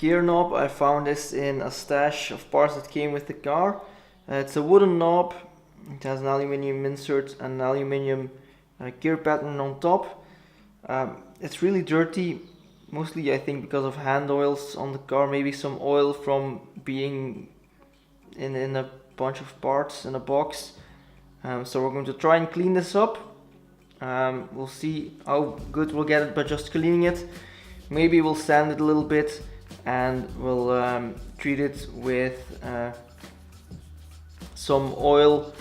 gear knob. I found this in a stash of parts that came with the car. It's a wooden knob. It has an aluminium insert and an aluminium gear pattern on top. It's really dirty, mostly I think because of hand oils on the car, maybe some oil from being in a bunch of parts in a box. So we're going to try and clean this up. We'll see how good we'll get it by just cleaning it. Maybe we'll sand it a little bit and we'll treat it with some oil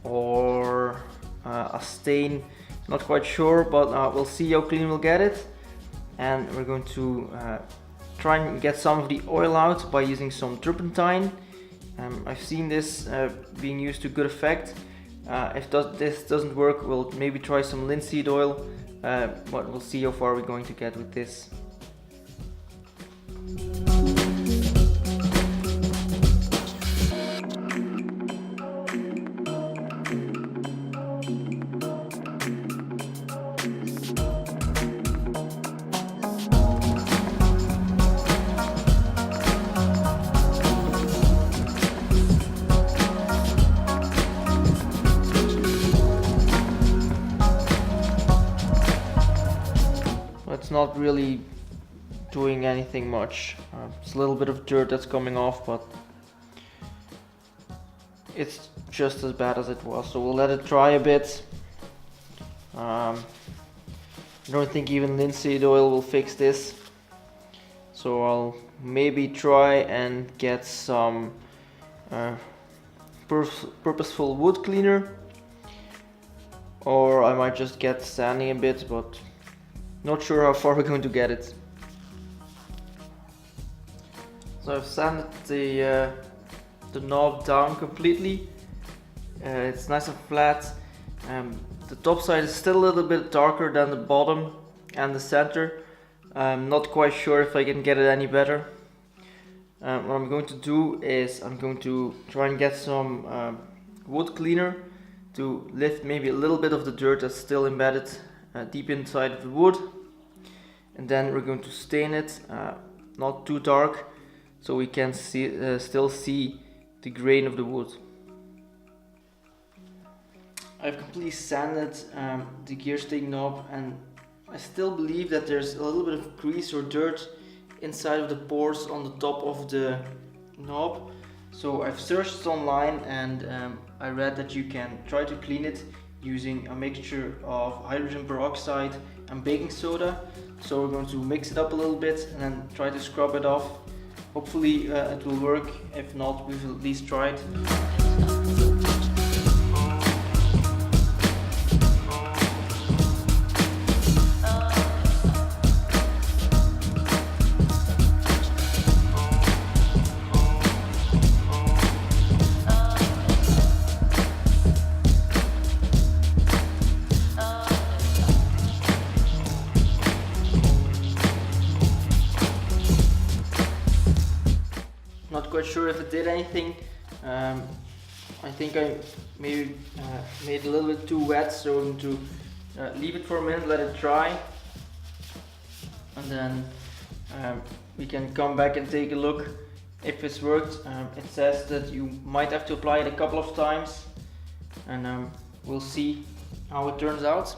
or a stain. Not quite sure, but we'll see how clean we'll get it. And we're going to try and get some of the oil out by using some turpentine. I've seen this being used to good effect. If this doesn't work, we'll maybe try some linseed oil, but we'll see how far we're going to get with this. It's not really doing anything much. It's a little bit of dirt that's coming off, but it's just as bad as it was, so we'll let it dry a bit. I don't think even linseed oil will fix this, so I'll maybe try and get some purposeful wood cleaner, or I might just get sanding a bit, but not sure how far we're going to get it. So I've sanded the knob down completely. It's nice and flat. The top side is still a little bit darker than the bottom and the center. I'm not quite sure if I can get it any better. What I'm going to do is I'm going to try and get some wood cleaner to lift maybe a little bit of the dirt that's still embedded deep inside of the wood, and then we're going to stain it not too dark so we can still see the grain of the wood. I've completely sanded the gear stick knob, and I still believe that there's a little bit of grease or dirt inside of the pores on the top of the knob. So I've searched online, and I read that you can try to clean it using a mixture of hydrogen peroxide and baking soda. So we're going to mix it up a little bit and then try to scrub it off. Hopefully it will work. If not, we've at least tried. Not quite sure if it did anything. I think I maybe made it a little bit too wet, so I'm going to leave it for a minute, let it dry, and then we can come back and take a look if it's worked. It says that you might have to apply it a couple of times, and we'll see how it turns out.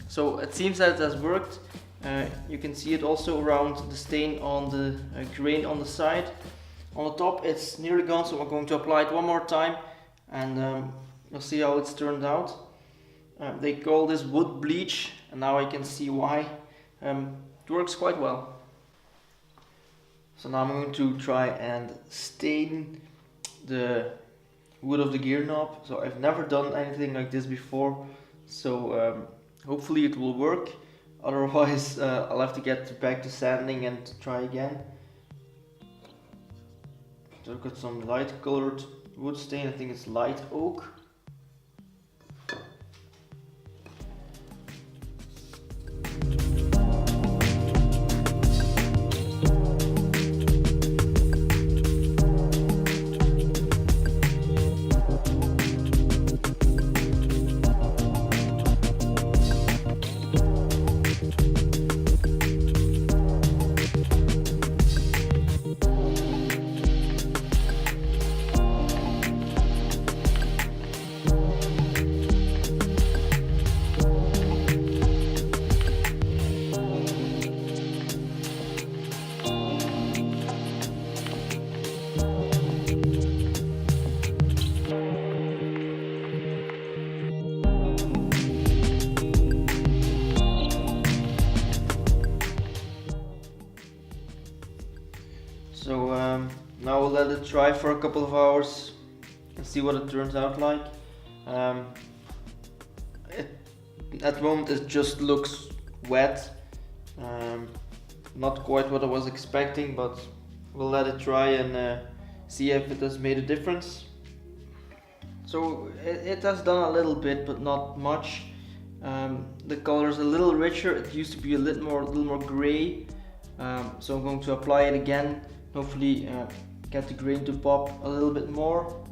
So it seems that it has worked. You can see it also around the stain on the grain on the side. On the top it's nearly gone, so I'm going to apply it one more time, and you'll see how it's turned out. They call this wood bleach, and now I can see why. It works quite well. So now I'm going to try and stain the wood of the gear knob. So I've never done anything like this before, so hopefully it will work. Otherwise I'll have to get back to sanding and try again. So I've got some light colored wood stain, I think it's light oak. now we'll let it dry for a couple of hours and see what it turns out like. At the moment it just looks wet, not quite what I was expecting, but we'll let it dry and see if it has made a difference. So it has done a little bit, but not much. The color is a little richer. It used to be a little more gray. So I'm going to apply it again. Hopefully get the grain to pop a little bit more.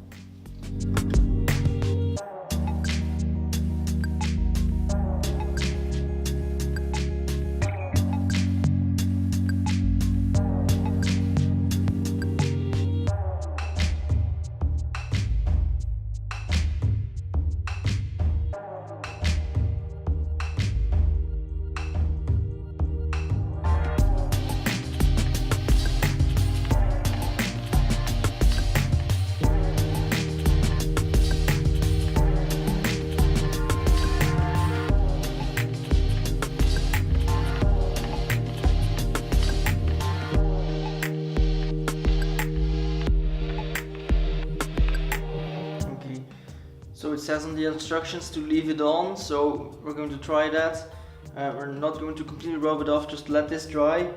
So it says on the instructions to leave it on, so we're going to try that. We're not going to completely rub it off, just let this dry,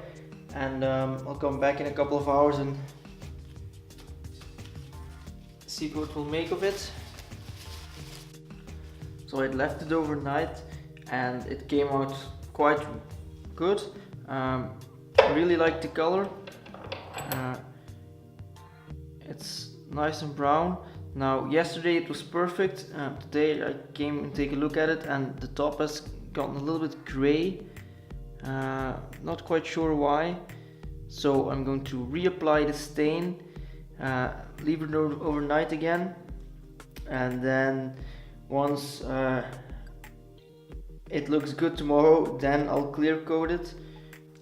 and I'll come back in a couple of hours and see what we'll make of it. So I left it overnight and it came out quite good. I really like the color. It's nice and brown. Now yesterday it was perfect. Today I came and take a look at it and the top has gotten a little bit gray. Not quite sure why. So I'm going to reapply the stain, leave it overnight again, and then once it looks good tomorrow, then I'll clear coat it.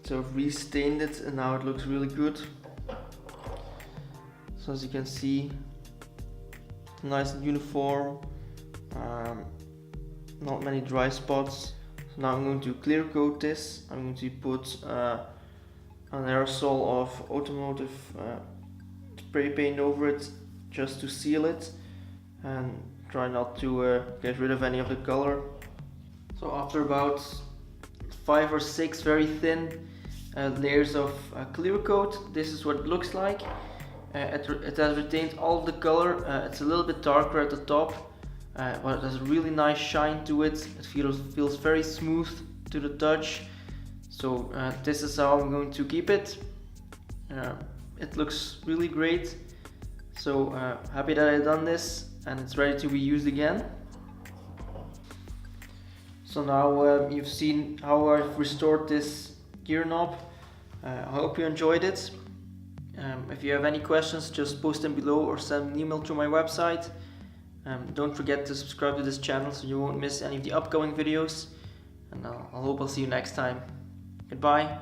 So I've re-stained it and now it looks really good. So as you can see, nice and uniform, not many dry spots. So now I'm going to clear coat this. I'm going to put an aerosol of automotive spray paint over it just to seal it and try not to get rid of any of the color. So after about 5 or 6 very thin layers of clear coat, this is what it looks like. It has retained all of the color. It's a little bit darker at the top, but it has a really nice shine to it. It feels very smooth to the touch. So this is how I'm going to keep it. It looks really great. So happy that I've done this and it's ready to be used again. So now you've seen how I've restored this gear knob. I hope you enjoyed it. If you have any questions, just post them below or send an email to my website. Don't forget to subscribe to this channel so you won't miss any of the upcoming videos. And I hope I'll see you next time. Goodbye.